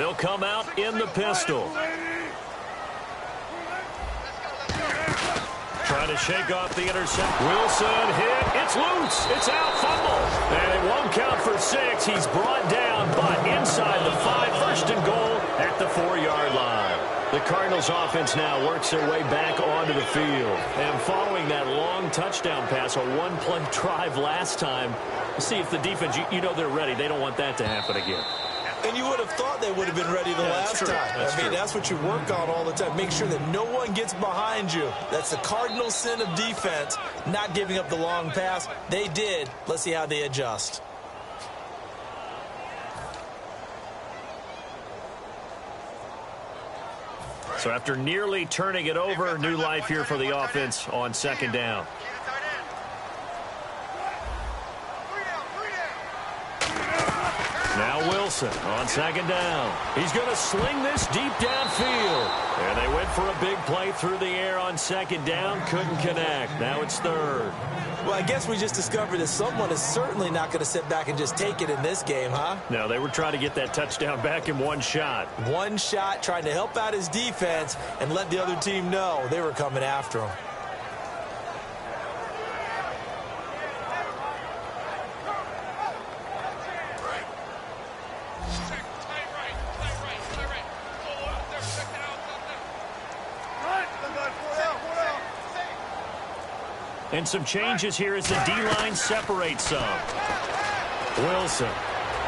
They'll come out in the pistol. Trying to shake off the intercept. Wilson hit. It's loose. It's out. Fumble. And it won't count for 6. He's brought down, but inside the 5. First and goal at the 4-yard line. The Cardinals offense now works their way back onto the field. And following that long touchdown pass, a one-play drive last time, see if the defense, you know they're ready. They don't want that to happen again. And you would have thought they would have been ready the last time. I mean, that's what you work on all the time. Make sure that no one gets behind you. That's the cardinal sin of defense, not giving up the long pass. They did. Let's see how they adjust. So after nearly turning it over, new life here for the offense on second down. Now Wilson on second down. He's going to sling this deep downfield. And they went for a big play through the air on second down. Couldn't connect. Now it's third. Well, I guess we just discovered that someone is certainly not going to sit back and just take it in this game, huh? No, they were trying to get that touchdown back in one shot. One shot, trying to help out his defense and let the other team know they were coming after him. And some changes here as the D-line separates some. Wilson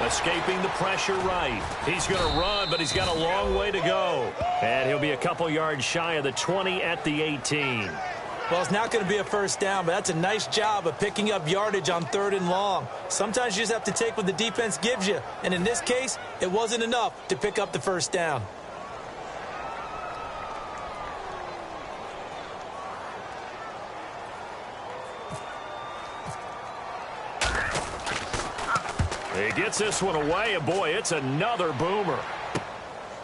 escaping the pressure right. He's going to run, but he's got a long way to go. And he'll be a couple yards shy of the 20 at the 18. Well, it's not going to be a first down, but that's a nice job of picking up yardage on 3rd and long. Sometimes you just have to take what the defense gives you. And in this case, it wasn't enough to pick up the first down. He gets this one away, and boy, it's another boomer.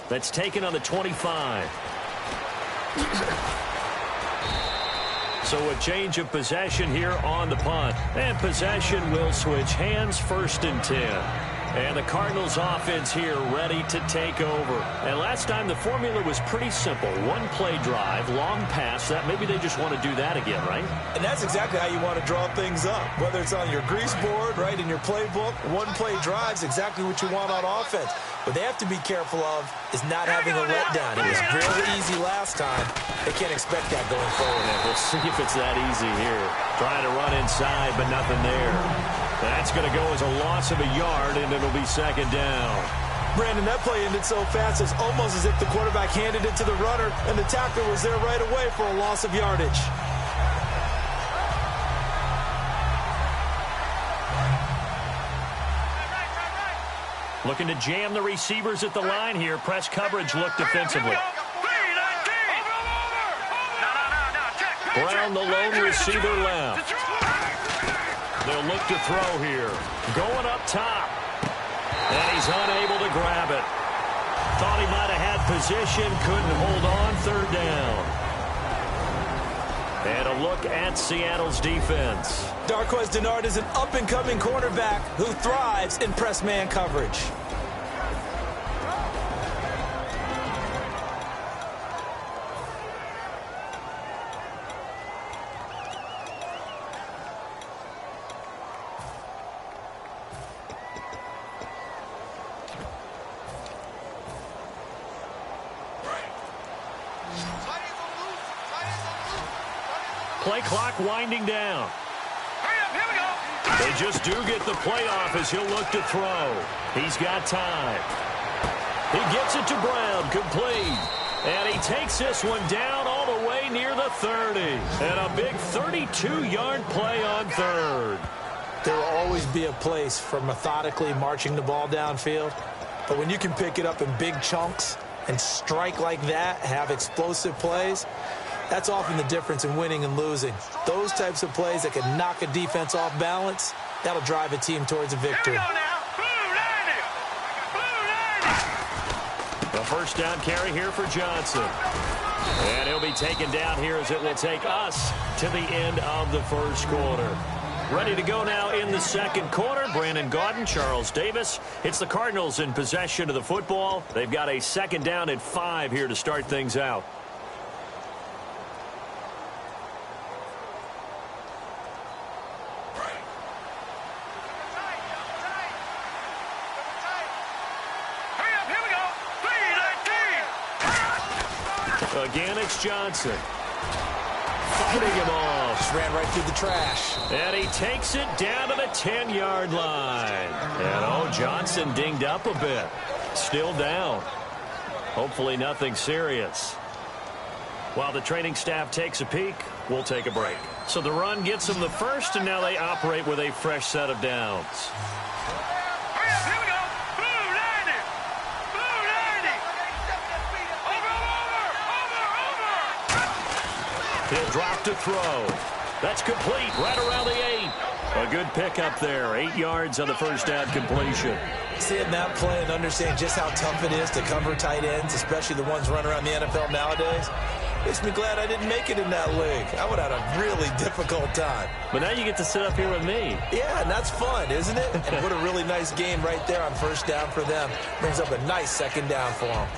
That's taken on the 25. So a change of possession here on the punt. And possession will switch hands, 1st and 10. And the Cardinals offense here ready to take over. And last time the formula was pretty simple. One-play drive, long pass. That maybe they just want to do that again, right? And that's exactly how you want to draw things up. Whether it's on your grease board, right, in your playbook, one-play drive's exactly what you want on offense. What they have to be careful of is not having a letdown. It was really easy last time. They can't expect that going forward. Yeah, we'll see if it's that easy here. Trying to run inside, but nothing there. That's going to go as a loss of a yard, and it'll be second down. Brandon, that play ended so fast, it's almost as if the quarterback handed it to the runner, and the tackler was there right away for a loss of yardage. Looking to jam the receivers at the line here. Press coverage look defensively. Brown, the lone receiver left. They'll look to throw here. Going up top. And he's unable to grab it. Thought he might have had position. Couldn't hold on. 3rd down. And a look at Seattle's defense. Darqueze Dennard is an up-and-coming cornerback who thrives in press man coverage. Play clock winding down. They just do get the play off as he'll look to throw. He's got time. He gets it to Brown, complete. And he takes this one down all the way near the 30. And a big 32-yard play on 3rd. There will always be a place for methodically marching the ball downfield. But when you can pick it up in big chunks and strike like that, have explosive plays, that's often the difference in winning and losing. Those types of plays that can knock a defense off balance, that'll drive a team towards a victory. The first down carry here for Johnson. And he'll be taken down here as it will take us to the end of the 1st quarter. Ready to go now in the second quarter. Brandon Gaudin, Charles Davis. It's the Cardinals in possession of the football. They've got a second down and 5 here to start things out. Again, it's Johnson. Fighting him off. Just ran right through the trash. And he takes it down to the 10-yard line. And, Johnson dinged up a bit. Still down. Hopefully nothing serious. While the training staff takes a peek, we'll take a break. So the run gets them the first, and now they operate with a fresh set of downs. He'll drop to throw. That's complete right around the 8. A good pickup there. 8 yards on the first down completion. Seeing that play and understanding just how tough it is to cover tight ends, especially the ones running around the NFL nowadays, makes me glad I didn't make it in that league. I would have had a really difficult time. But now you get to sit up here with me. Yeah, and that's fun, isn't it? And what a really nice game right there on first down for them. Brings up a nice second down for them.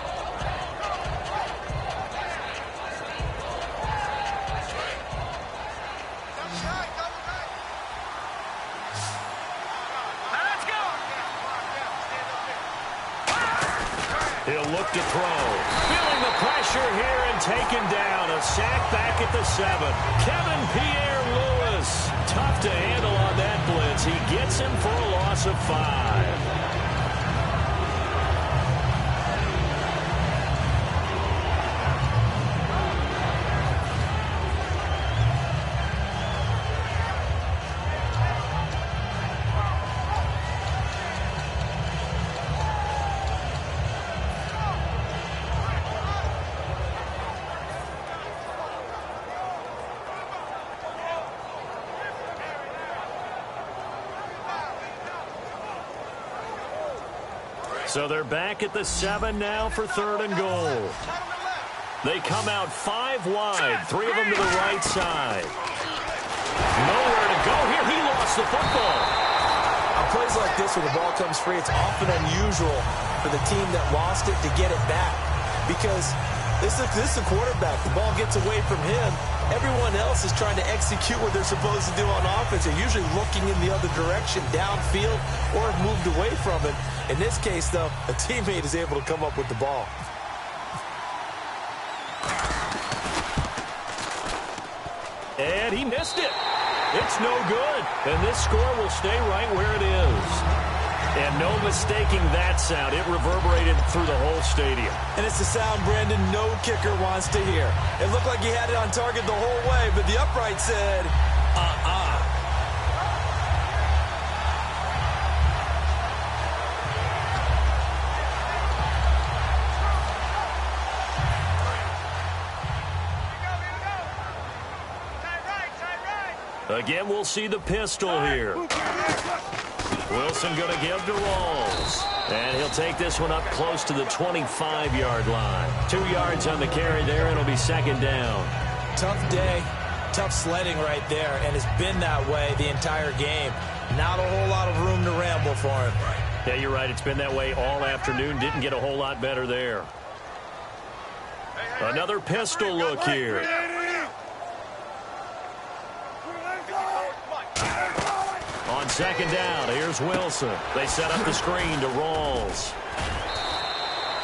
He'll look to throw. Feeling the pressure here and taken down. A sack back at the 7. Kevin Pierre-Louis. Tough to handle on that blitz. He gets him for a loss of 5. So they're back at the 7 now for 3rd and goal. They come out 5 wide, 3 of them to the right side. Nowhere to go here. He lost the football. On plays like this where the ball comes free, it's often unusual for the team that lost it to get it back. Because this is a quarterback. The ball gets away from him. Everyone else is trying to execute what they're supposed to do on offense. They're usually looking in the other direction, downfield, or have moved away from it. In this case, though, a teammate is able to come up with the ball. And he missed it. It's no good. And this score will stay right where it is. And no mistaking that sound. It reverberated through the whole stadium. And it's the sound, Brandon, no kicker wants to hear. It looked like he had it on target the whole way, but the upright said, Again, we'll see the pistol here. Wilson going to give to Rawls. And he'll take this one up close to the 25-yard line. 2 yards on the carry there. It'll be 2nd down. Tough day, tough sledding right there, and it's been that way the entire game. Not a whole lot of room to ramble for him. Yeah, you're right. It's been that way all afternoon. Didn't get a whole lot better there. Another pistol look here. On 2nd down, here's Wilson. They set up the screen to Rawls.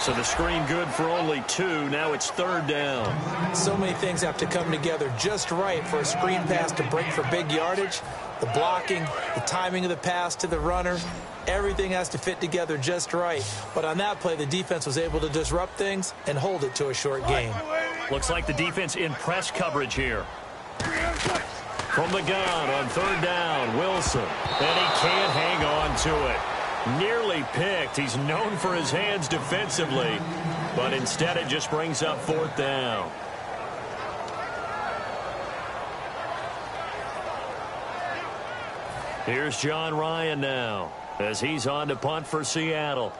So the screen good for only 2. Now it's 3rd down. So many things have to come together just right for a screen pass to break for big yardage. The blocking, the timing of the pass to the runner, everything has to fit together just right. But on that play, the defense was able to disrupt things and hold it to a short gain. Looks like the defense in press coverage here. From the gun on 3rd down, Wilson. And he can't hang on to it. Nearly picked. He's known for his hands defensively, but instead it just brings up 4th down. Here's John Ryan now as he's on to punt for Seattle.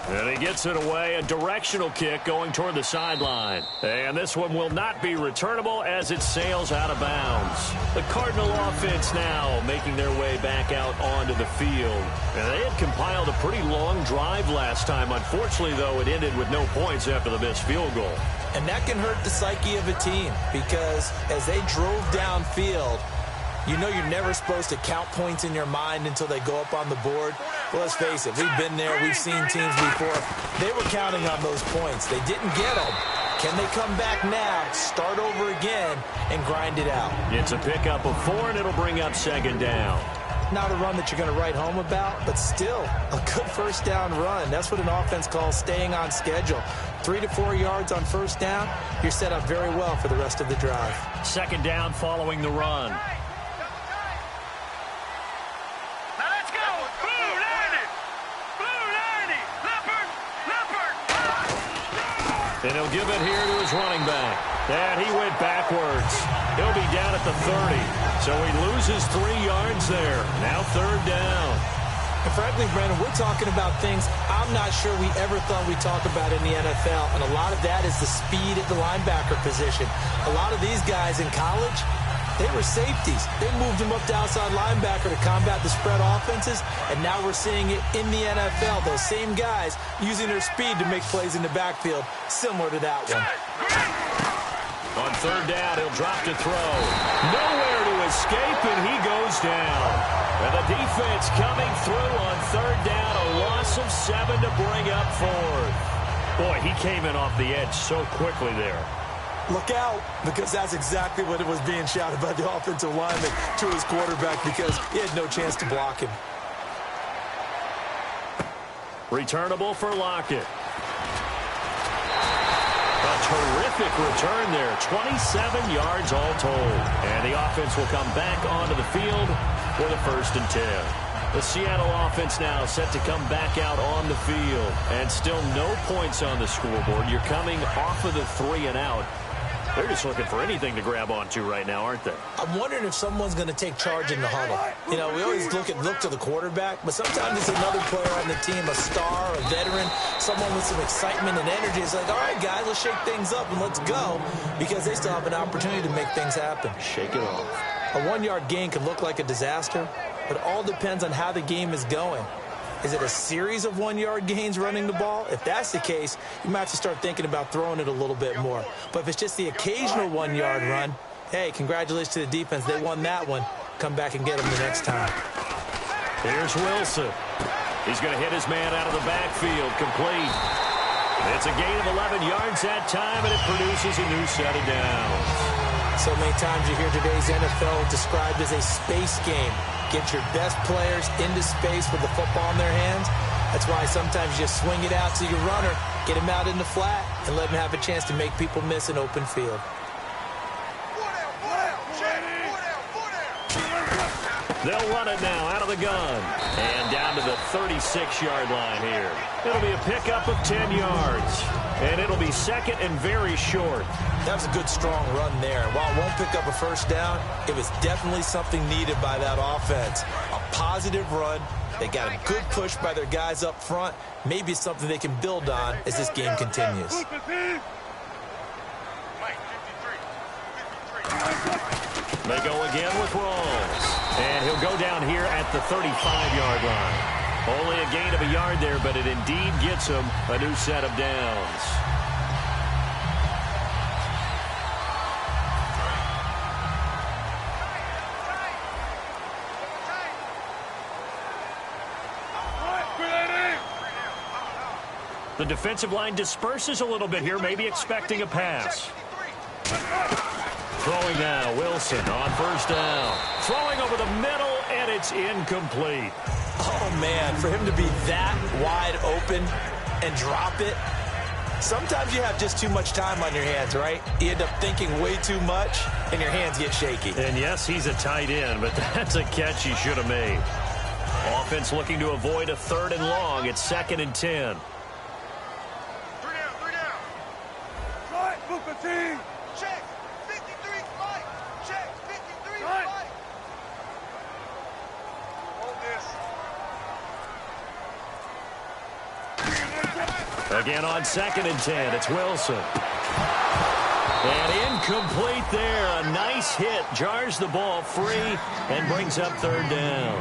And he gets it away, a directional kick going toward the sideline. And this one will not be returnable as it sails out of bounds. The Cardinal offense now making their way back out onto the field. And they had compiled a pretty long drive last time. Unfortunately, though, it ended with no points after the missed field goal. And that can hurt the psyche of a team because as they drove downfield, you know you're never supposed to count points in your mind until they go up on the board. Well, let's face it, we've been there, we've seen teams before. They were counting on those points. They didn't get them. Can they come back now, start over again, and grind it out? It's a pickup of 4, and it'll bring up second down. Not a run that you're going to write home about, but still a good first down run. That's what an offense calls staying on schedule. 3 to 4 yards on first down, you're set up very well for the rest of the drive. Second down following the run. And he'll give it here to his running back. And he went backwards. He'll be down at the 30. So he loses 3 yards there. Now third down. And frankly, Brandon, we're talking about things I'm not sure we ever thought we'd talk about in the NFL. And a lot of that is the speed at the linebacker position. A lot of these guys in college, they were safeties. They moved them up to outside linebacker to combat the spread offenses, and now we're seeing it in the NFL. Those same guys using their speed to make plays in the backfield, similar to that one. On third down, he'll drop to throw. Nowhere to escape, and he goes down. And the defense coming through on third down, a loss of 7 to bring up fourth. Boy, he came in off the edge so quickly there. Look out, because that's exactly what it was being shouted by the offensive lineman to his quarterback because he had no chance to block him. Returnable for Lockett. A terrific return there, 27 yards all told. And the offense will come back onto the field for the 1st and 10. The Seattle offense now set to come back out on the field. And still no points on the scoreboard. You're coming off of the 3 and out. They're just looking for anything to grab onto right now, aren't they? I'm wondering if someone's going to take charge in the huddle. You know, we always look to the quarterback, but sometimes it's another player on the team, a star, a veteran, someone with some excitement and energy. It's like, all right, guys, let's shake things up and let's go because they still have an opportunity to make things happen. Shake it off. A 1-yard gain can look like a disaster, but it all depends on how the game is going. Is it a series of 1-yard gains running the ball? If that's the case, you might have to start thinking about throwing it a little bit more. But if it's just the occasional 1-yard run, hey, congratulations to the defense. They won that one. Come back and get them the next time. Here's Wilson. He's going to hit his man out of the backfield, complete. It's a gain of 11 yards that time, and it produces a new set of downs. So many times you hear today's NFL described as a space game. Get your best players into space with the football in their hands. That's why sometimes you just swing it out to your runner, get him out in the flat, and let him have a chance to make people miss an open field. They'll run it now out of the gun. And down to the 36-yard line here. It'll be a pickup of 10 yards. And it'll be second and very short. That was a good, strong run there. And while it won't pick up a first down, it was definitely something needed by that offense. A positive run. They got a good push by their guys up front. Maybe it's something they can build on as this game continues. They go again with Rawls. And he'll go down here at the 35-yard line. Only a gain of a yard there, but it indeed gets him a new set of downs. The defensive line disperses a little bit here, maybe expecting a pass. Throwing now, Wilson on first down. Throwing over the middle, and it's incomplete. Oh, man, for him to be that wide open and drop it. Sometimes you have just too much time on your hands, right? You end up thinking way too much, and your hands get shaky. And yes, he's a tight end, but that's a catch he should have made. Offense looking to avoid a 3rd and long. It's 2nd and 10. Check. 53 fight. Check. 53 fight. Hold this. Again on 2nd and 10, it's Wilson. And incomplete there. A nice hit. Jars the ball free and brings up 3rd down.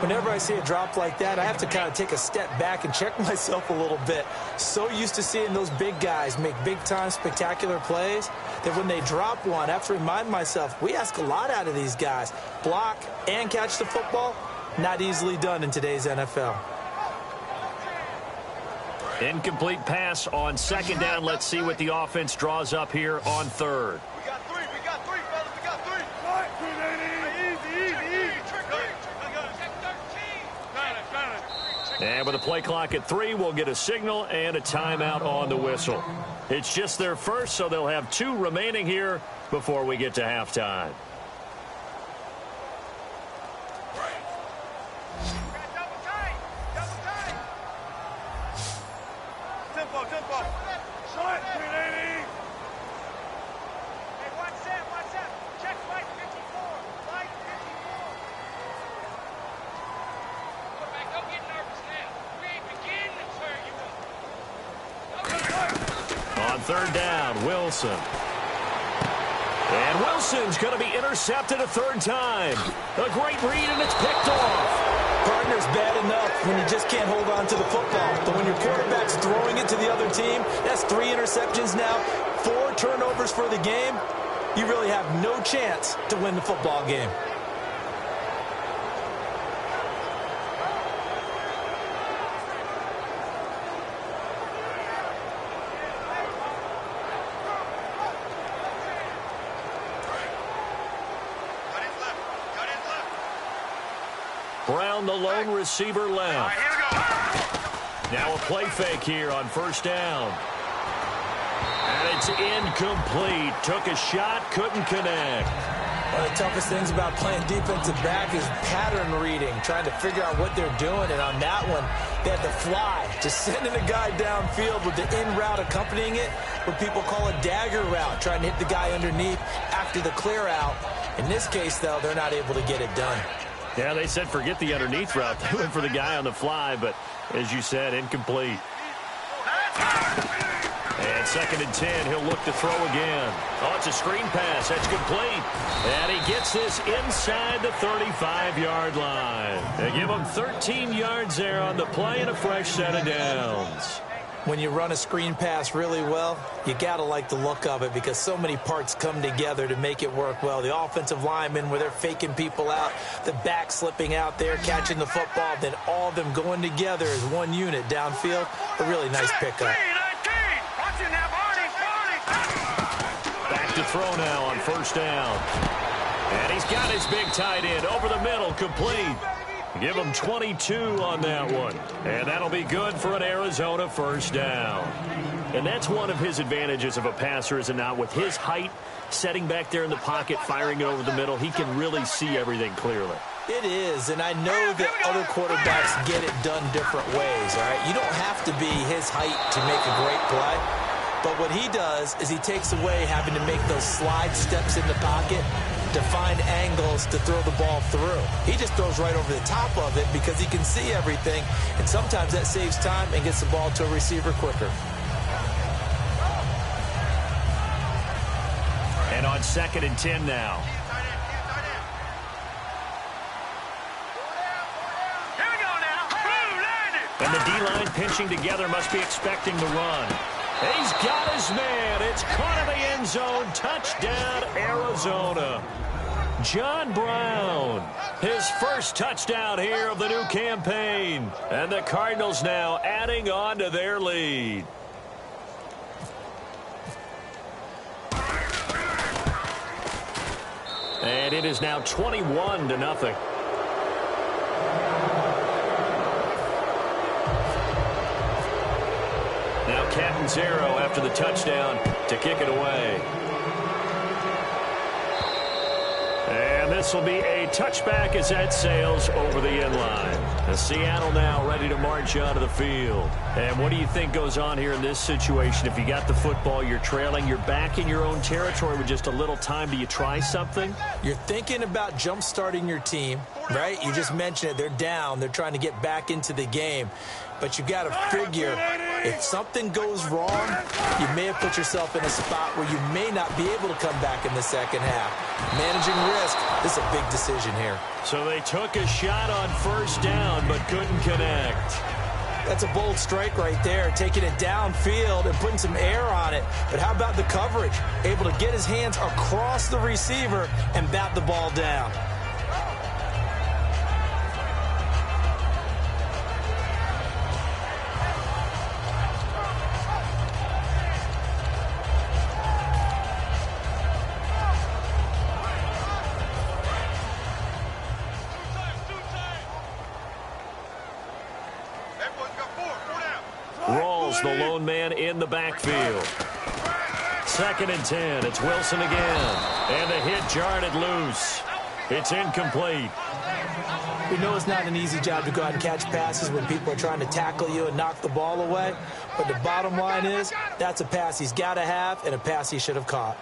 Whenever I see a drop like that, I have to kind of take a step back and check myself a little bit. So used to seeing those big guys make big-time spectacular plays that when they drop one, I have to remind myself, we ask a lot out of these guys. Block and catch the football, not easily done in today's NFL. Incomplete pass on 2nd down. Let's see what the offense draws up here on 3rd. We got three, fellas, we got three. Easy. And with a play clock at 3, we'll get a signal and a timeout on the whistle. It's just their first, so they'll have 2 remaining here before we get to halftime. Tempo. Short, 380. Hey, watch that. Check right 54. Right 54. Quarterback, don't get nervous now. We ain't beginning to turn you on. On 3rd down, Wilson. And Wilson's going to be intercepted a 3rd time. A great read, and it's picked off. Partner's bad enough when you just can't hold on to the football. But when your quarterback's throwing it to the other team, that's 3 interceptions now, 4 turnovers for the game. You really have no chance to win the football game. Brown, the lone receiver, left. Now a play fake here on 1st down. And it's incomplete. Took a shot, couldn't connect. One of the toughest things about playing defensive back is pattern reading, trying to figure out what they're doing. And on that one, they had to fly, just sending a guy downfield with the in route accompanying it, what people call a dagger route, trying to hit the guy underneath after the clear out. In this case, though, they're not able to get it done. Yeah, they said forget the underneath route. They went for the guy on the fly, but as you said, incomplete. And 2nd and 10, he'll look to throw again. Oh, it's a screen pass. That's complete. And he gets this inside the 35-yard line. They give him 13 yards there on the play and a fresh set of downs. When you run a screen pass really well, you got to like the look of it because so many parts come together to make it work well. The offensive linemen where they're faking people out, the back slipping out there, catching the football, then all of them going together as one unit downfield. A really nice pickup. Back to throw now on 1st down. And he's got his big tight end over the middle, complete. Give him 22 on that one. And that'll be good for an Arizona 1st down. And that's one of his advantages of a passer, is it not? With his height, setting back there in the pocket, firing it over the middle, he can really see everything clearly. It is, and I know that other quarterbacks get it done different ways, all right? You don't have to be his height to make a great play. But what he does is he takes away having to make those slide steps in the pocket to find angles to throw the ball through. He just throws right over the top of it because he can see everything, and sometimes that saves time and gets the ball to a receiver quicker. And on 2nd and 10 now. Here we go now. And the D-line pinching together, must be expecting the run. He's got his man. It's caught in the end zone. Touchdown, Arizona. John Brown, his first touchdown here of the new campaign. And the Cardinals now adding on to their lead. And it is now 21-0. Now JARNTZJR after the touchdown to kick it away. And this will be a touchback as that sails over the end line. Seattle now ready to march onto the field. And what do you think goes on here in this situation? If you got the football, you're trailing, you're back in your own territory with just a little time. Do you try something? You're thinking about jump-starting your team, right? You just mentioned it. They're down. They're trying to get back into the game. but you got to figure if something goes wrong, you may have put yourself in a spot where you may not be able to come back in the second half. Managing risk, this is a big decision here. So they took a shot on first down, but couldn't connect. That's a bold strike right there, taking it downfield and putting some air on it. But how about the coverage? Able to get his hands across the receiver and bat the ball down. The lone man in the backfield. 2nd and 10. It's Wilson again. And the hit jarred it loose. It's incomplete. We know it's not an easy job to go out and catch passes when people are trying to tackle you and knock the ball away. But the bottom line is that's a pass he's got to have and a pass he should have caught.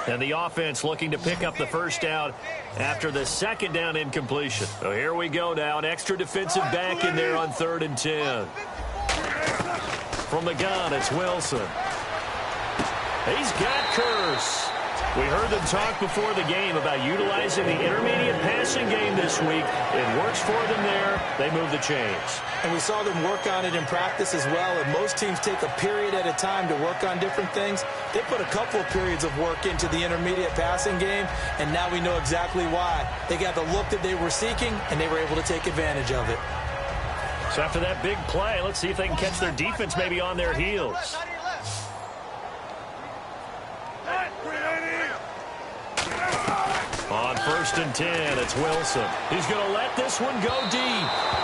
And the offense looking to pick up the first down after the 2nd down incompletion. So here we go now. An extra defensive back in there on 3rd and 10. From the gun, it's Wilson. He's got Curse. We heard them talk before the game about utilizing the intermediate passing game this week. It works for them there. They move the chains. And we saw them work on it in practice as well. And most teams take a period at a time to work on different things. They put a couple of periods of work into the intermediate passing game, and now we know exactly why. They got the look that they were seeking, and they were able to take advantage of it. So after that big play, let's see if they can catch their defense maybe on their heels. On 1st and 10, it's Wilson. He's going to let this one go deep.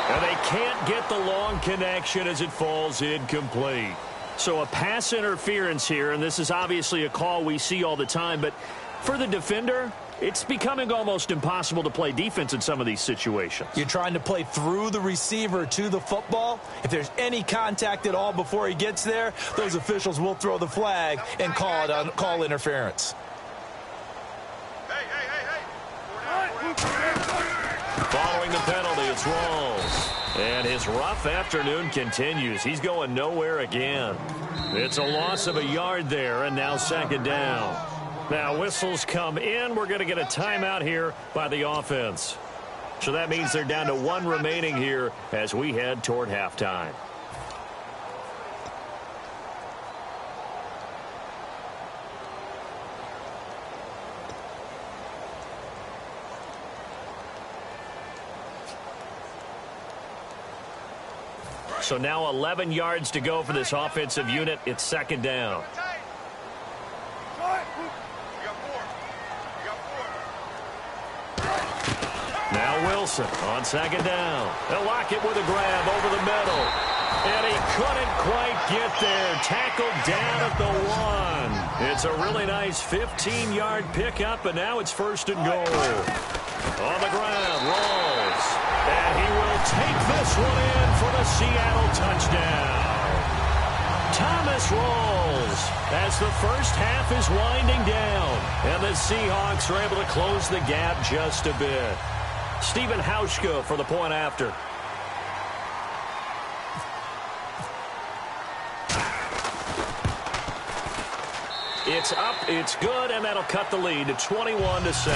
And they can't get the long connection as it falls incomplete. So a pass interference here, and this is obviously a call we see all the time. But for the defender, it's becoming almost impossible to play defense in some of these situations. You're trying to play through the receiver to the football. If there's any contact at all before he gets there, those officials will throw the flag and call interference. Following the penalty, it's Rawls. And his rough afternoon continues. He's going nowhere again. It's a loss of a yard there, and now 2nd down. Now whistles come in. We're going to get a timeout here by the offense. So that means they're down to 1 remaining here as we head toward halftime. So now 11 yards to go for this offensive unit. It's 2nd down. Now Wilson on 2nd down. They'll lock it with a grab over the middle. And he couldn't quite get there. Tackled down at the 1. It's a really nice 15-yard pickup, and now it's 1st and goal. On the ground, Rawls. And he will take this one in for the Seattle touchdown. Thomas Rawls as the first half is winding down. And the Seahawks are able to close the gap just a bit. Stephen Hauschka for the point after. It's up, it's good, and that'll cut the lead to 21-7.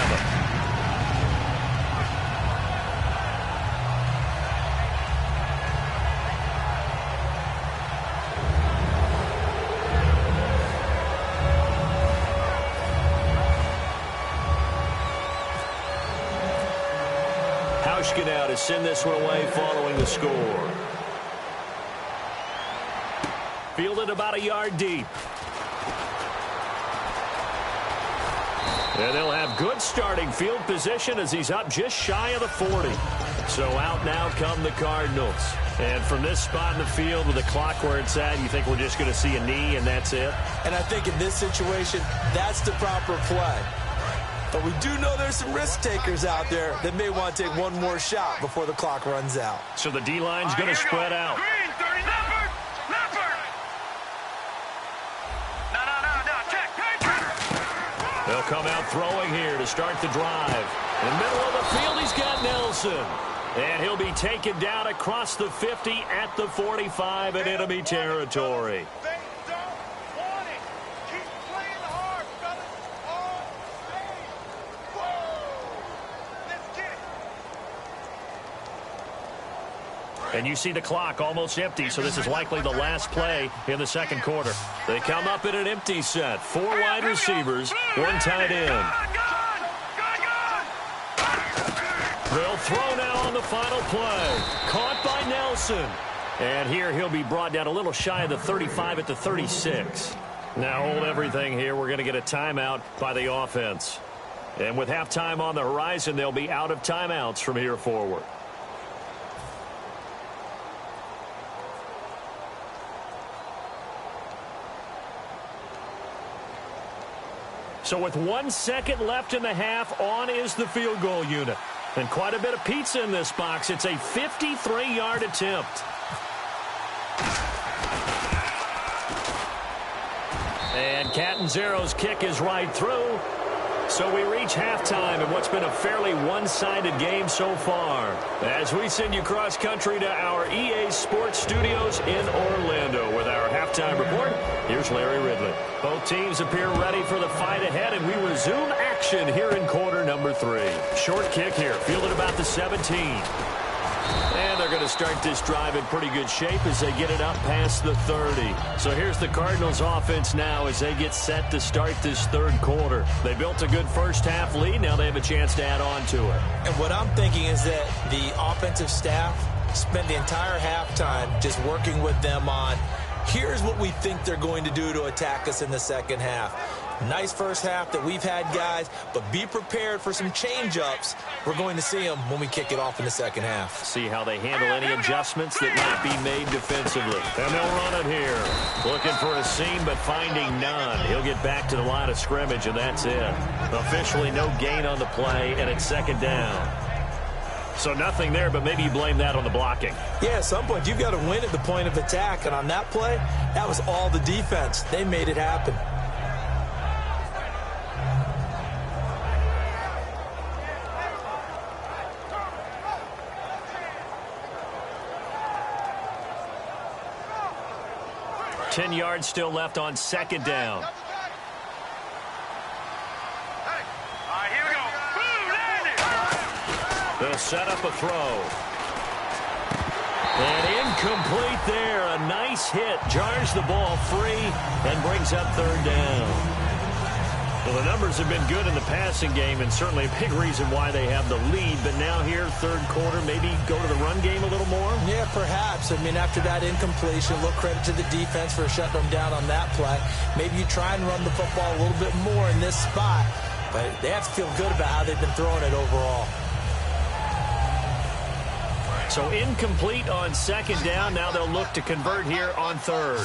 Hauschka out to send this one away following the score. Fielded about a yard deep. And they'll have good starting field position as he's up just shy of the 40. So out now come the Cardinals. And from this spot in the field with the clock where it's at, you think we're just going to see a knee and that's it? And I think in this situation, that's the proper play. But we do know there's some risk takers out there that may want to take one more shot before the clock runs out. So the D-line's going to spread out. Green, 30, Leopard! Leopard! No, check. They'll come out throwing here to start the drive. In the middle of the field, he's got Nelson. And he'll be taken down across the 50 at the 45 in enemy territory. They don't want it. Keep playing hard, fellas. All day. Whoa! Let's get. And you see the clock almost empty, so this is likely the last play in the second quarter. They come up in an empty set. 4 wide receivers, 1 tight end. They'll throw now on the final play. Caught by Nelson. And here he'll be brought down a little shy of the 35 at the 36. Now hold everything here. We're going to get a timeout by the offense. And with halftime on the horizon, they'll be out of timeouts from here forward. So with 1 second left in the half, on is the field goal unit. And quite a bit of pizza in this box. It's a 53-yard attempt. And Catanzaro's kick is right through. So we reach halftime in what's been a fairly one-sided game so far. As we send you cross-country to our EA Sports Studios in Orlando with our halftime report, here's Larry Ridley. Both teams appear ready for the fight ahead, and we resume action here in quarter number 3. Short kick here, fielded about the 17. And they're going to start this drive in pretty good shape as they get it up past the 30. So here's the Cardinals offense now as they get set to start this third quarter. They built a good first half lead. Now they have a chance to add on to it. And what I'm thinking is that the offensive staff spent the entire halftime just working with them on, here's what we think they're going to do to attack us in the second half. Nice first half that we've had, guys, but be prepared for some change-ups. We're going to see them when we kick it off in the second half. See how they handle any adjustments that might be made defensively. And they'll run it here. Looking for a seam, but finding none. He'll get back to the line of scrimmage, and that's it. Officially no gain on the play, and it's second down. So nothing there, but maybe you blame that on the blocking. Yeah, at some point, you've got to win at the point of attack, and on that play, that was all the defense. They made it happen. Ten yards still left on second down. All right, here we go. Boom, They'll set up a throw. And incomplete there. A nice hit. Jars the ball free and brings up third down. Well, the numbers have been good in the passing game, and certainly a big reason why they have the lead. But now here, third quarter, maybe go to the run game a little more? Yeah, perhaps. I mean, after that incompletion, a little credit to the defense for shutting them down on that play. Maybe you try and run the football a little bit more in this spot. But they have to feel good about how they've been throwing it overall. So incomplete on second down. Now they'll look to convert here on third.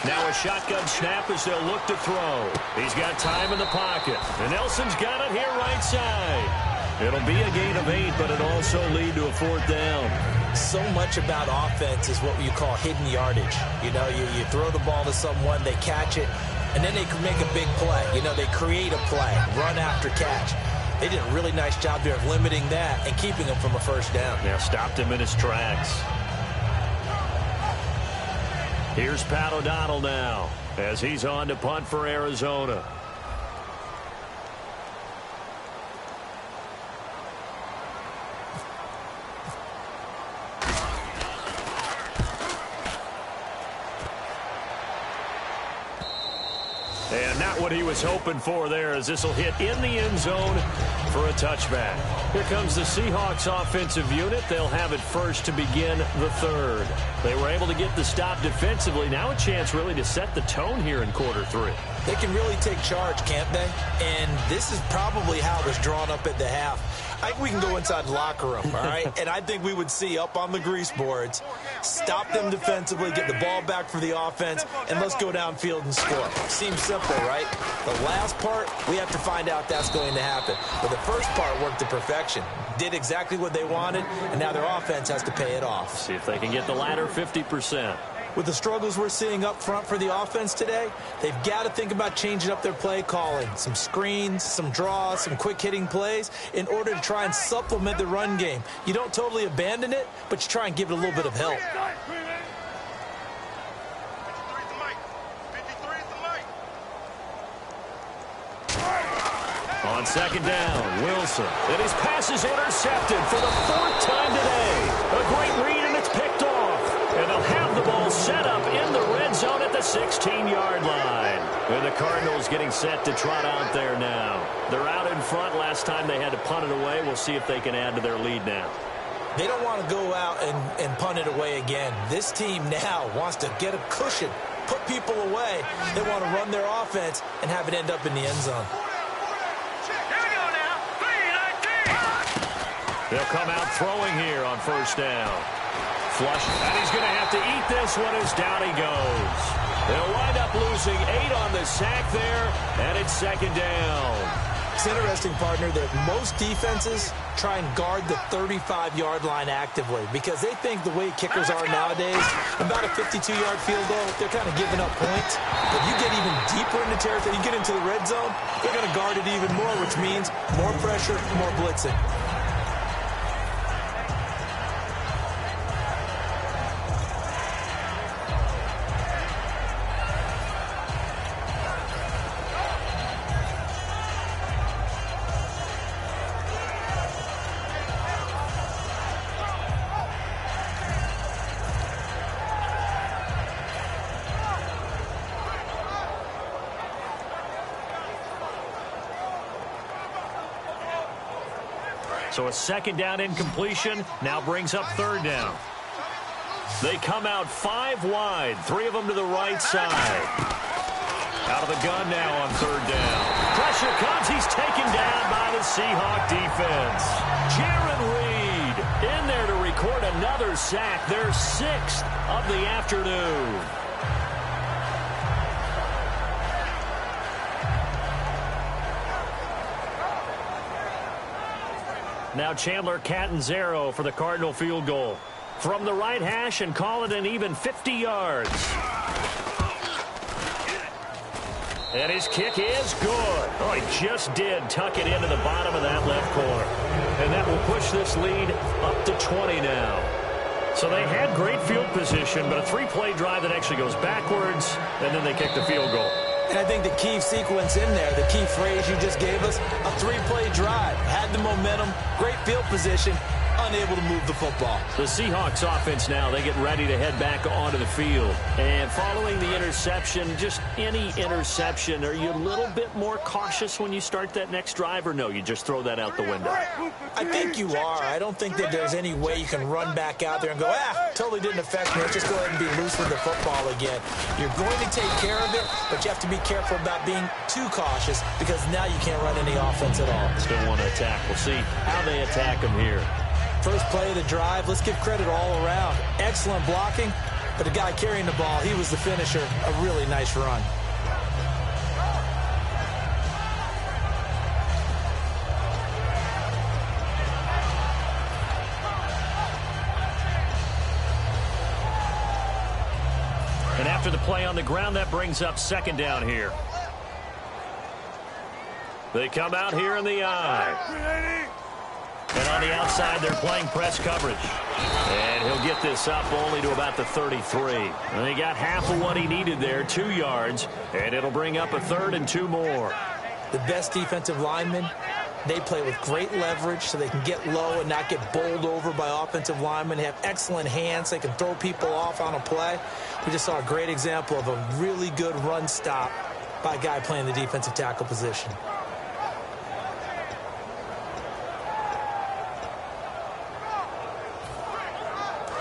Now a shotgun snap as they'll look to throw. He's got time in the pocket. And Nelson's got it here right side. It'll be a gain of 8, but it'll also lead to a fourth down. So much about offense is what you call hidden yardage. You know, you throw the ball to someone, they catch it, and then they can make a big play. You know, they create a play, run after catch. They did a really nice job there of limiting that and keeping him from a first down. Yeah, stopped him in his tracks. Here's Pat O'Donnell now as he's on to punt for Arizona. And not what he was hoping for there, as this will hit in the end zone for a touchback. Here comes the Seahawks offensive unit. They'll have it first to begin the third. They were able to get the stop defensively. Now a chance really to set the tone here in quarter 3. They can really take charge, can't they? And this is probably how it was drawn up at the half. I think we can go inside the locker room, all right? And I think we would see up on the grease boards, stop them defensively, get the ball back for the offense, and let's go downfield and score. Seems simple, right? The last part, we have to find out that's going to happen. But the first part worked to perfection. Did exactly what they wanted, and now their offense has to pay it off. See if they can get the latter 50%. With the struggles we're seeing up front for the offense today, they've got to think about changing up their play calling. Some screens, some draws, some quick-hitting plays in order to try and supplement the run game. You don't totally abandon it, but you try and give it a little bit of help. On second down, Wilson. And his pass is intercepted for the 4th time today. A great read, and it's picked off. And they'll have the ball set up in the red zone at the 16-yard line. And the Cardinals getting set to trot out there now. They're out in front. Last time they had to punt it away. We'll see if they can add to their lead now. They don't want to go out and punt it away again. This team now wants to get a cushion, put people away. They want to run their offense and have it end up in the end zone. They'll come out throwing here on first down. Flush, and he's going to have to eat this one as down he goes. They'll wind up losing 8 on the sack there, and it's second down. It's interesting, partner, that most defenses try and guard the 35-yard line actively because they think the way kickers are nowadays, about a 52-yard field goal, they're kind of giving up points. But you get even deeper into territory, you get into the red zone, they're going to guard it even more, which means more pressure, more blitzing. So a second down incompletion now brings up third down. They come out 5 wide, 3 of them to the right side. Out of the gun now on third down. Pressure comes. He's taken down by the Seahawk defense. Jaron Reed in there to record another sack, their 6th of the afternoon. Now Chandler Catanzaro for the Cardinal field goal. From the right hash and call it an even 50 yards. And his kick is good. Oh, he just did tuck it into the bottom of that left corner. And that will push this lead up to 20 now. So they had great field position, but a 3-play drive that actually goes backwards, and then they kick the field goal. And I think the key sequence in there, the key phrase you just gave us, a 3-play drive. Had the momentum, great field position, unable to move the football. The Seahawks offense now, they get ready to head back onto the field. And following the interception, just any interception, are you a little bit more cautious when you start that next drive, or no, you just throw that out the window? I think you are. I don't think that there's any way you can run back out there and go, totally didn't affect me. Let's just go ahead and be loose with the football again. You're going to take care of it, but you have to be careful about being too cautious because now you can't run any offense at all. Still want to attack. We'll see how they attack him here. First play of the drive, let's give credit all around. Excellent blocking, but the guy carrying the ball, he was the finisher. A really nice run. And after the play on the ground, that brings up second down here. They come out here in the eye. And on the outside, they're playing press coverage. And he'll get this up only to about the 33. And he got half of what he needed there, 2 yards. And it'll bring up a 3rd and 2 more. The best defensive linemen, they play with great leverage so they can get low and not get bowled over by offensive linemen. They have excellent hands. They can throw people off on a play. We just saw a great example of a really good run stop by a guy playing the defensive tackle position.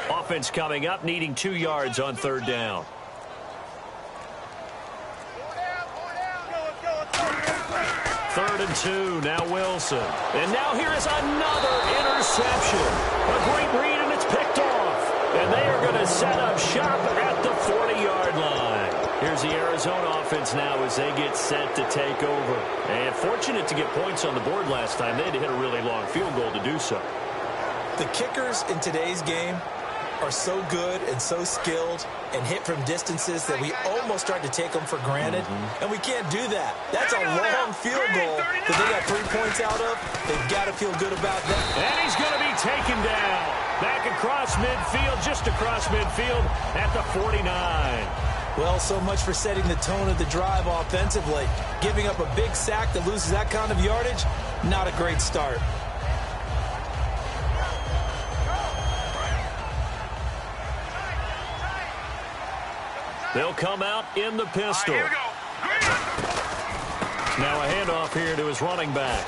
Offense coming up, needing 2 yards on third down. 3rd and 2, now Wilson. And now here is another interception. A great read, and it's picked off. And they are going to set up shop at the 40-yard line. Here's the Arizona offense now as they get set to take over. And fortunate to get points on the board last time. They had to hit a really long field goal to do so. The kickers in today's game are so good and so skilled and hit from distances that we almost start to take them for granted. And we can't do that. That's a long field goal that they got 3 points out of. They've got to feel good about that. And he's going to be taken down. Back across midfield, just across midfield at the 49. Well, so much for setting the tone of the drive offensively. Giving up a big sack that loses that kind of yardage, not a great start. They'll come out in the pistol. Now a handoff here to his running back.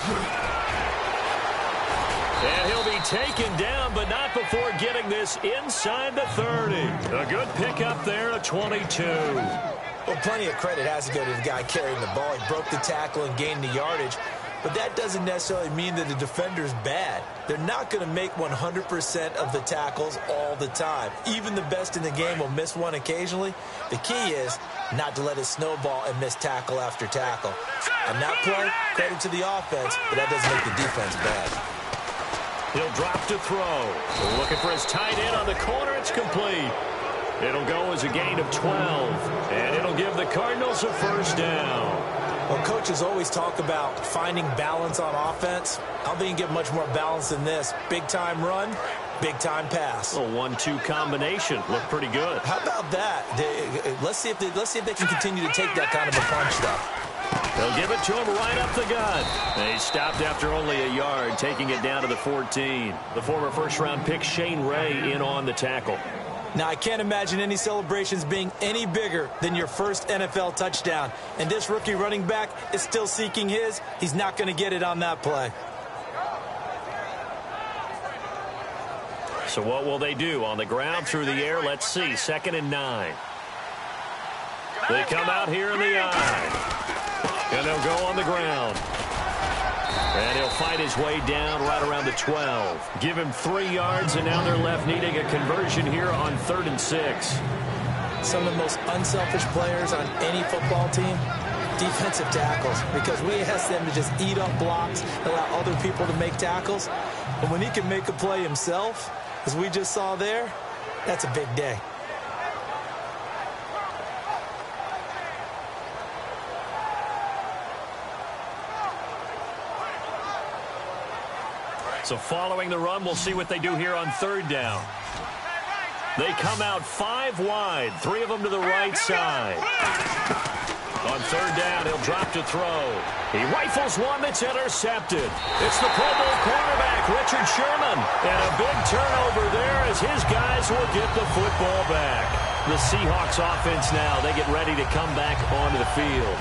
And he'll be taken down, but not before getting this inside the 30. A good pickup there at 22. Well, plenty of credit has to go to the guy carrying the ball. He broke the tackle and gained the yardage. But that doesn't necessarily mean that the defender's bad. They're not going to make 100% of the tackles all the time. Even the best in the game will miss one occasionally. The key is not to let it snowball and miss tackle after tackle. On that play, credit to the offense, but that doesn't make the defense bad. He'll drop to throw. Looking for his tight end on the corner. It's complete. It'll go as a gain of 12. And it'll give the Cardinals a first down. Well, coaches always talk about finding balance on offense. I don't think you can get much more balance than this. Big-time run, big-time pass. A 1-2 combination. Looked pretty good. How about that? Let's see if they can continue to take that kind of a punch, though. They'll give it to him right up the gut. They stopped after only a yard, taking it down to the 14. The former first-round pick Shane Ray in on the tackle. Now, I can't imagine any celebrations being any bigger than your first NFL touchdown. And this rookie running back is still seeking his. He's not going to get it on that play. So what will they do? On the ground, through the air, let's see. 2nd and 9. They come out here in the eye. And they'll go on the ground. And he'll fight his way down right around the 12. Give him 3 yards, and now they're left needing a conversion here on 3rd and 6. Some of the most unselfish players on any football team, defensive tackles, because we ask them to just eat up blocks, allow other people to make tackles. But when he can make a play himself, as we just saw there, that's a big day. So following the run, we'll see what they do here on 3rd down. They come out 5 wide, 3 of them to the right side. On 3rd down, he'll drop to throw. He rifles one that's intercepted. It's the Pro Bowl cornerback, Richard Sherman. And a big turnover there as his guys will get the football back. The Seahawks offense now, they get ready to come back onto the field.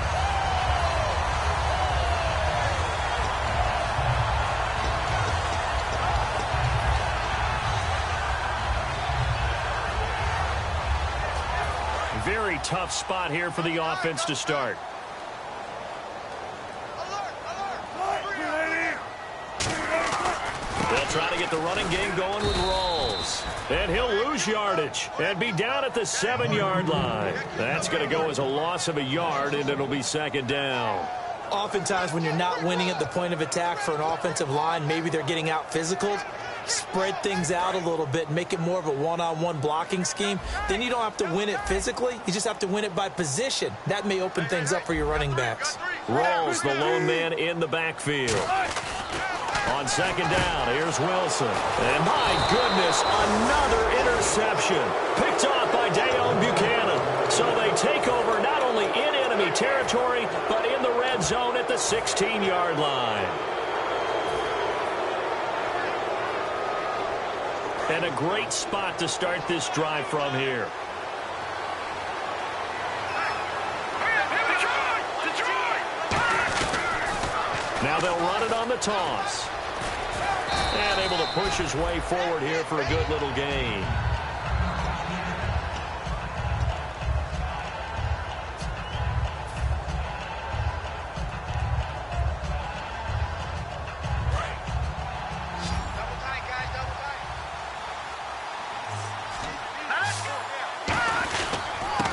Very tough spot here for the offense to start. They'll try to get the running game going with Rawls. And he'll lose yardage and be down at the 7-yard line. That's going to go as a loss of a yard, and it'll be 2nd down. Oftentimes when you're not winning at the point of attack for an offensive line, maybe they're getting out physical. Spread things out a little bit, make it more of a one-on-one blocking scheme. Then you don't have to win it physically. You just have to win it by position. That may open things up for your running backs. Rawls, the lone man in the backfield. On 2nd down, here's Wilson. And my goodness, another interception. Picked off by Deion Buchanan. So they take over not only in enemy territory, but in the red zone at the 16-yard line. And a great spot to start this drive from here. Now they'll run it on the toss. And able to push his way forward here for a good little gain.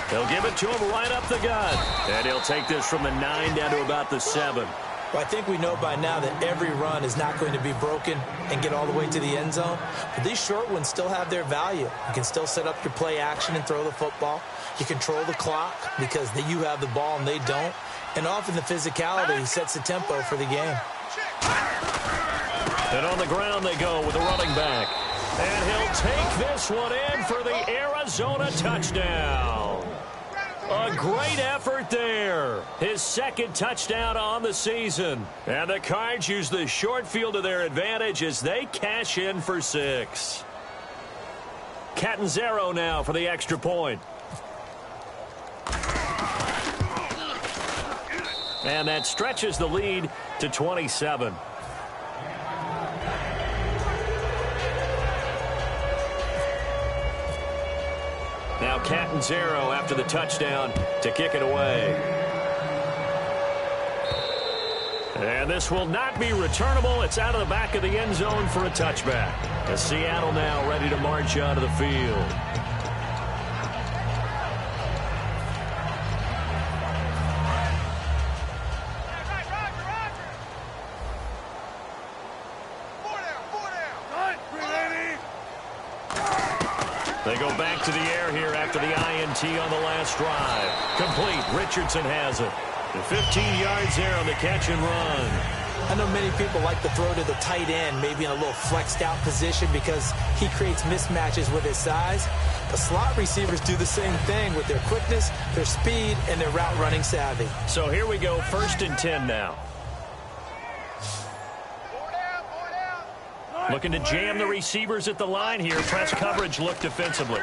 They'll give it to him right up the gut. And he'll take this from the 9 down to about the 7. Well, I think we know by now that every run is not going to be broken and get all the way to the end zone. But these short ones still have their value. You can still set up your play action and throw the football. You control the clock because you have the ball and they don't. And often the physicality sets the tempo for the game. And on the ground they go with the running back. And he'll take this one in for the Arizona touchdown. A great effort there. His second touchdown on the season. And the Cards use the short field to their advantage as they cash in for 6. Catanzaro now for the extra point. And that stretches the lead to 27. Now Catanzaro after the touchdown to kick it away. And this will not be returnable. It's out of the back of the end zone for a touchback. As Seattle now ready to march onto the field. They go back to the air here after the INT on the last drive. Complete. Richardson has it. And 15 yards there on the catch and run. I know many people like to throw to the tight end, maybe in a little flexed out position because he creates mismatches with his size. But slot receivers do the same thing with their quickness, their speed, and their route running savvy. So here we go, 1st and 10 now. Looking to jam the receivers at the line here. Press coverage look defensively.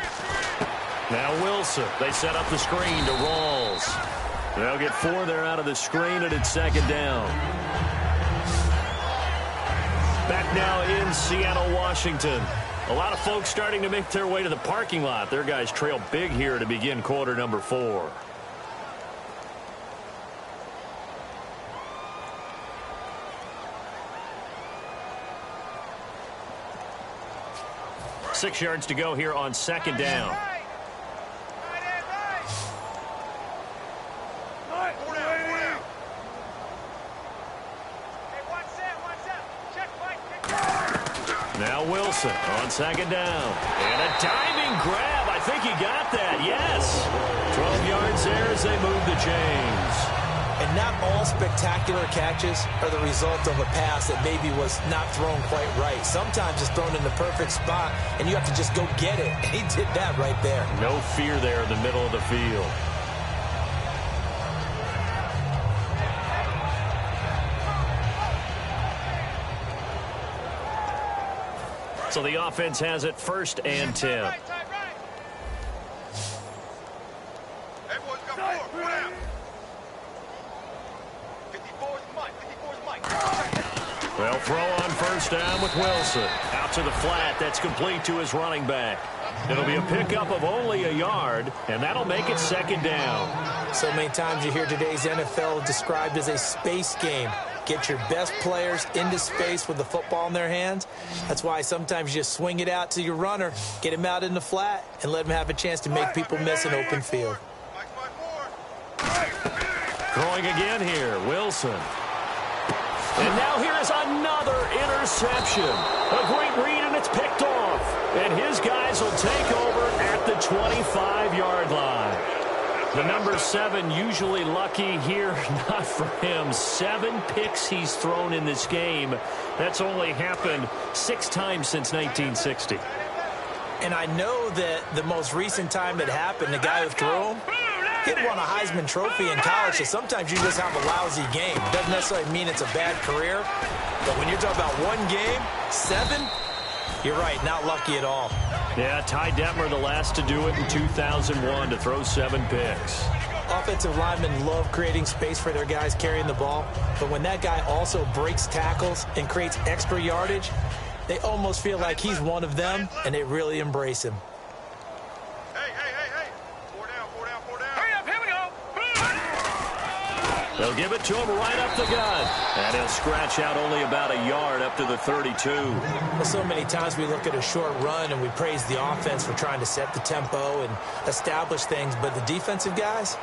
Now Wilson. They set up the screen to Rawls. They'll get 4 there out of the screen, and it's 2nd down. Back now in Seattle, Washington. A lot of folks starting to make their way to the parking lot. Their guys trail big here to begin quarter number 4. Six yards to go here on 2nd down. Now Wilson on 2nd down. And a diving grab. I think he got that. Yes. 12 yards there as they move the chains. And not all spectacular catches are the result of a pass that maybe was not thrown quite right. Sometimes it's thrown in the perfect spot, and you have to just go get it. And he did that right there. No fear there in the middle of the field. So the offense has it 1st and 10. Well, throw on 1st down with Wilson. Out to the flat. That's complete to his running back. It'll be a pickup of only a yard, and that'll make it 2nd down. So many times you hear today's NFL described as a space game. Get your best players into space with the football in their hands. That's why sometimes you just swing it out to your runner, get him out in the flat, and let him have a chance to make people miss an open field. Throwing again here, Wilson. And now here is another interception. A great read, and it's picked off. And his guys will take over at the 25-yard line. The number 7 usually lucky here, not for him. 7 picks he's thrown in this game. That's only happened 6 times since 1960. And I know that the most recent time it happened, the guy who threw him, he won a Heisman Trophy in college, so sometimes you just have a lousy game. Doesn't necessarily mean it's a bad career, but when you're talking about one game, 7, you're right, not lucky at all. Yeah, Ty Detmer, the last to do it in 2001, to throw 7 picks. Offensive linemen love creating space for their guys carrying the ball, but when that guy also breaks tackles and creates extra yardage, they almost feel like he's one of them, and they really embrace him. Hey. 4 down. Hurry up, here we go. They'll give it to him right up the gut. And he'll scratch out only about a yard up to the 32. Well, so many times we look at a short run and we praise the offense for trying to set the tempo and establish things. But the defensive guys,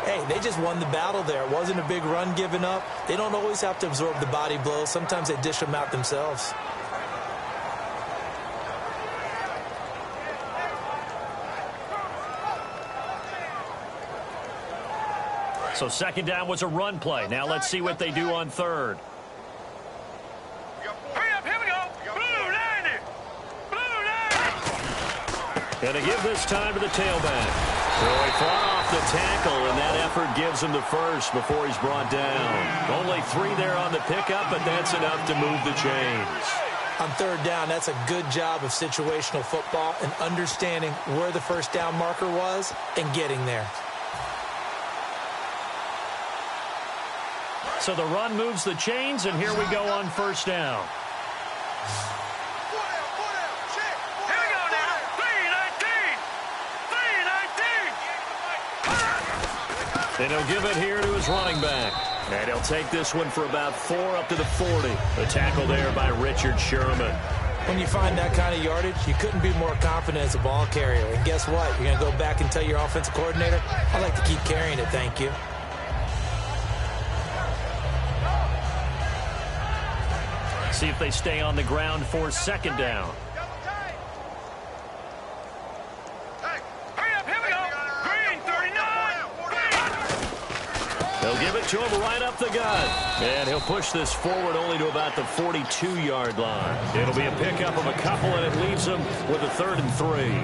hey, they just won the battle there. It wasn't a big run given up. They don't always have to absorb the body blows. Sometimes they dish them out themselves. So second down was a run play. Now let's see what they do on third. Hurry up, here we go. Blue 90. Blue 90. And to give this time to the tailback. So he fought off the tackle, and that effort gives him the first before he's brought down. Only 3 there on the pickup, but that's enough to move the chains. On third down, that's a good job of situational football and understanding where the first down marker was and getting there. So the run moves the chains, and here we go on first down. Check. Here we go now. 319. 319. And he'll give it here to his running back. And he'll take this one for about 4 up to the 40. The tackle there by Richard Sherman. When you find that kind of yardage, you couldn't be more confident as a ball carrier. And guess what? You're going to go back and tell your offensive coordinator, I'd like to keep carrying it, thank you. See if they stay on the ground for second down. Hurry up, here we go. Green 39. They'll give it to him right up the gut. And he'll push this forward only to about the 42-yard line. It'll be a pickup of a couple, and it leaves them with a 3rd and 3.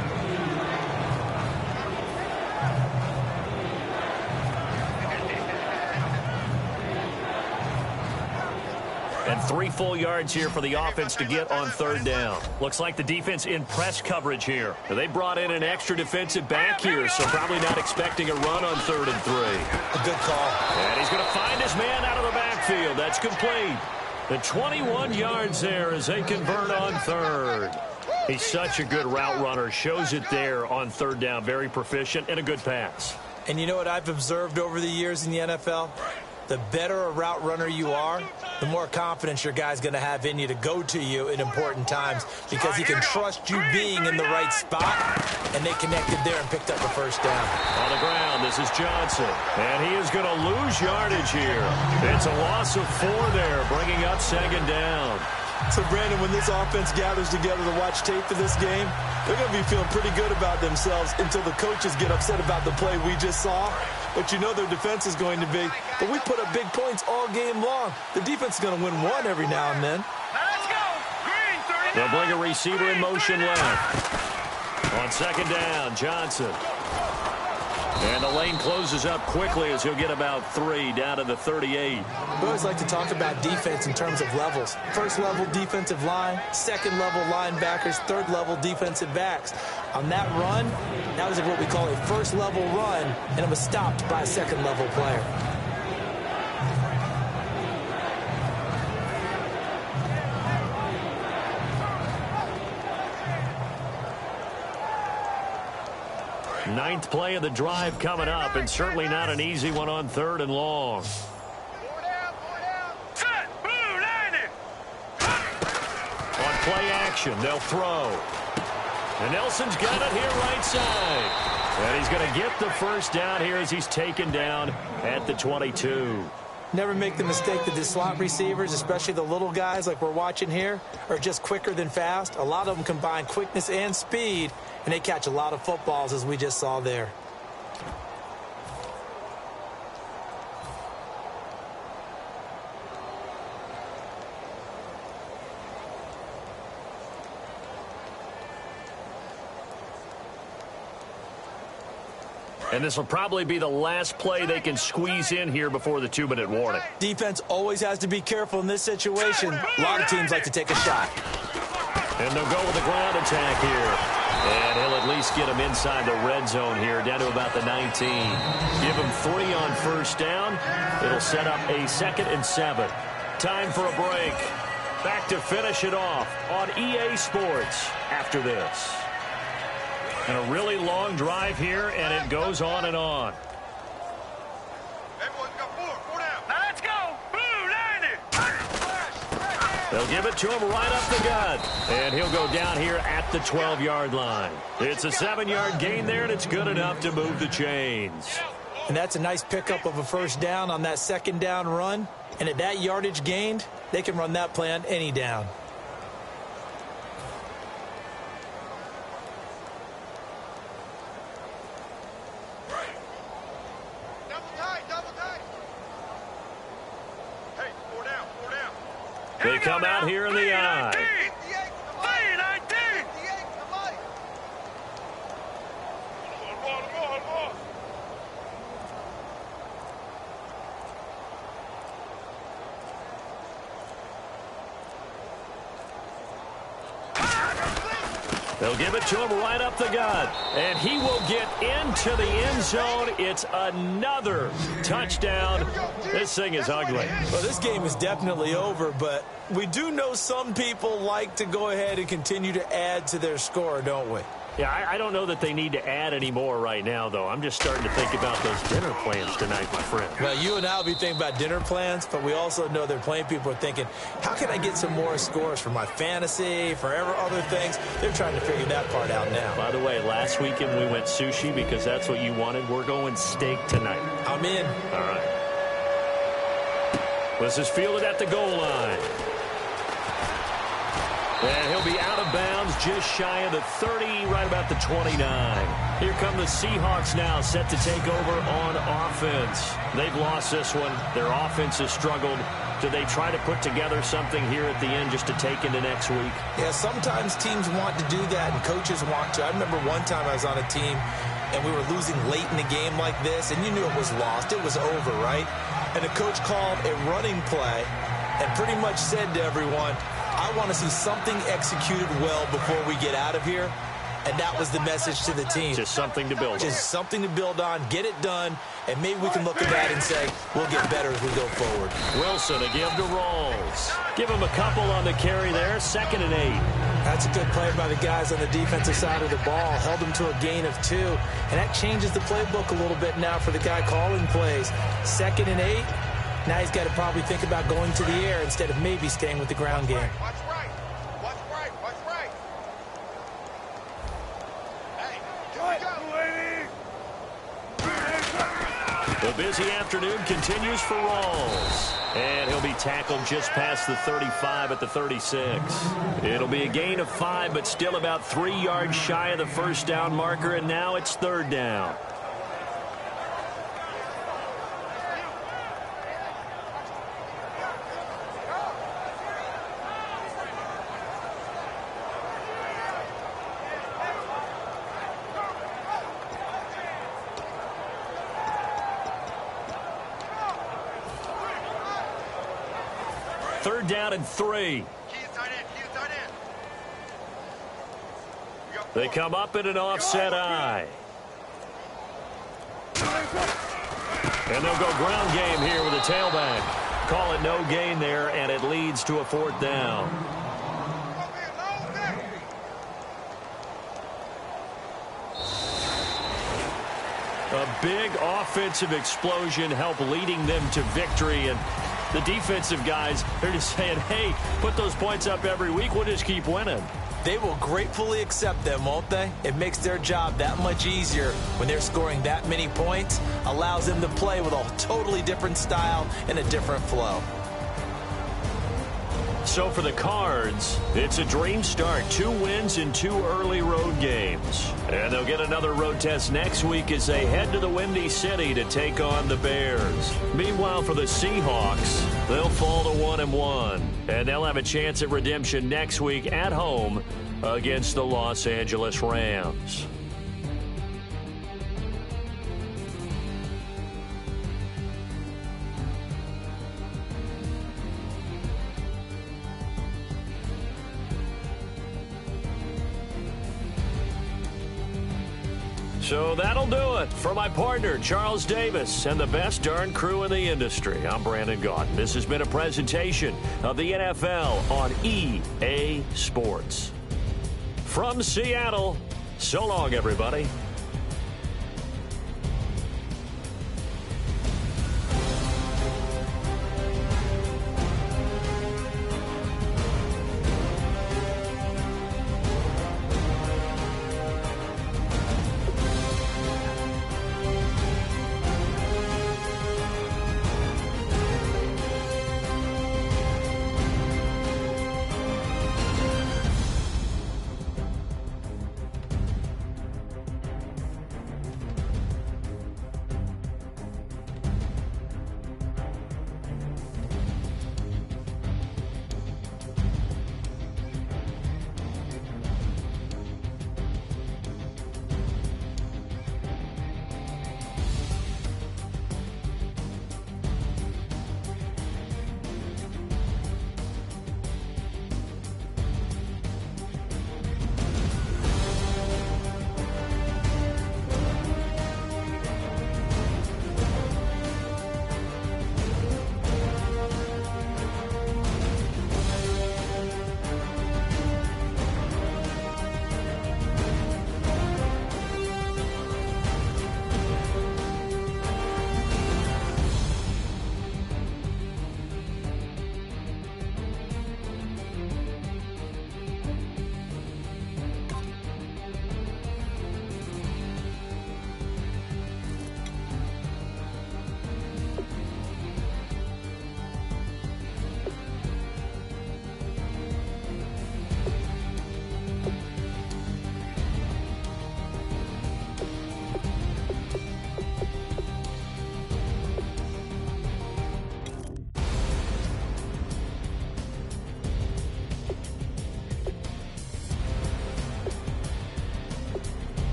And 3 full yards here for the offense to get on third down. Looks like the defense in press coverage here. They brought in an extra defensive back here, so probably not expecting a run on 3rd and 3. A good call. And he's going to find his man out of the backfield. That's complete. The 21 yards there as they convert on third. He's such a good route runner. Shows it there on third down. Very proficient and a good pass. And you know what I've observed over the years in the NFL? The better a route runner you are, the more confidence your guy's going to have in you to go to you in important times because he can trust you being in the right spot, and they connected there and picked up the first down. On the ground, this is Johnson, and he is going to lose yardage here. It's a loss of 4 there, bringing up second down. So, Brandon, when this offense gathers together to watch tape for this game, they're going to be feeling pretty good about themselves until the coaches get upset about the play we just saw. But you know their defense is going to be. But we put up big points all game long. The defense is going to win one every now and then. Let's go. Green 39. They'll bring a receiver in motion left. On second down, Johnson. And the lane closes up quickly as he'll get about 3 down to the 38. We always like to talk about defense in terms of levels. First level defensive line, second level linebackers, third level defensive backs. On that run, that was what we call a first level run, and it was stopped by a second level player. Ninth play of the drive coming up, and certainly not an easy one on 3rd and long. 4 down. Set. Blue 90. On play action, they'll throw. And Nelson's got it here right side. And he's going to get the first down here as he's taken down at the 22. Never make the mistake that the slot receivers, especially the little guys like we're watching here, are just quicker than fast. A lot of them combine quickness and speed, and they catch a lot of footballs, as we just saw there. And this will probably be the last play they can squeeze in here before the 2-minute warning. Defense always has to be careful in this situation. A lot of teams like to take a shot. And they'll go with the ground attack here. And he'll at least get him inside the red zone here, down to about the 19. Give him 3 on first down. It'll set up a 2nd and 7. Time for a break. Back to finish it off on EA Sports after this. And a really long drive here, and it goes on and on. Everyone's got 4 down. They'll give it to him right up the gut. And he'll go down here at the 12-yard line. It's a 7-yard gain there, and it's good enough to move the chains. And that's a nice pickup of a first down on that second down run. And at that yardage gained, they can run that play on any down. They come out here in the I. They'll give it to him right up the gut. And he will get into the end zone. It's another touchdown. This thing is ugly. Well, this game is definitely over, but we do know some people like to go ahead and continue to add to their score, don't we? Yeah, I don't know that they need to add any more right now, though. I'm just starting to think about those dinner plans tonight, my friend. Well, you and I will be thinking about dinner plans, but we also know they're playing people are thinking, how can I get some more scores for my fantasy, for other things? They're trying to figure that part out now. By the way, last weekend we went sushi because that's what you wanted. We're going steak tonight. I'm in. All right. This is fielded at the goal line. And he'll be out of bounds just shy of the 30, right about the 29. Here come the Seahawks now, set to take over on offense. They've lost this one. Their offense has struggled. Do they try to put together something here at the end just to take into next week? Yeah, sometimes teams want to do that and coaches want to. I remember one time I was on a team and we were losing late in the game like this, and you knew it was lost. It was over, right? And the coach called a running play and pretty much said to everyone, I want to see something executed well before we get out of here. And that was the message to the team. Just something to build on. Just something to build on, get it done, and maybe we can look at that and say, we'll get better as we go forward. Wilson again to Rawls. Give him a couple on the carry there, 2nd and 8. That's a good play by the guys on the defensive side of the ball. Held them to a gain of 2. And that changes the playbook a little bit now for the guy calling plays. 2nd and 8. Now he's got to probably think about going to the air instead of maybe staying with the ground game. Watch right. Watch right. Watch right. Hey, here we go. The busy afternoon continues for Rawls. And he'll be tackled just past the 35 at the 36. It'll be a gain of 5, but still about 3 yards shy of the first down marker, and now it's 3rd down. Third down and 3. They come up in an offset I. And they'll go ground game here with a tailback. Call it no gain there, and it leads to a 4th down. A big offensive explosion helped leading them to victory, and the defensive guys are just saying, hey, put those points up every week. We'll just keep winning. They will gratefully accept them, won't they? It makes their job that much easier when they're scoring that many points. Allows them to play with a totally different style and a different flow. So for the Cards, it's a dream start. 2 wins in 2 early road games. And they'll get another road test next week as they head to the Windy City to take on the Bears. Meanwhile, for the Seahawks, they'll fall to 1-1. And they'll have a chance at redemption next week at home against the Los Angeles Rams. So that'll do it. For my partner, Charles Davis, and the best darn crew in the industry, I'm Brandon Gaudin. This has been a presentation of the NFL on EA Sports. From Seattle, so long, everybody.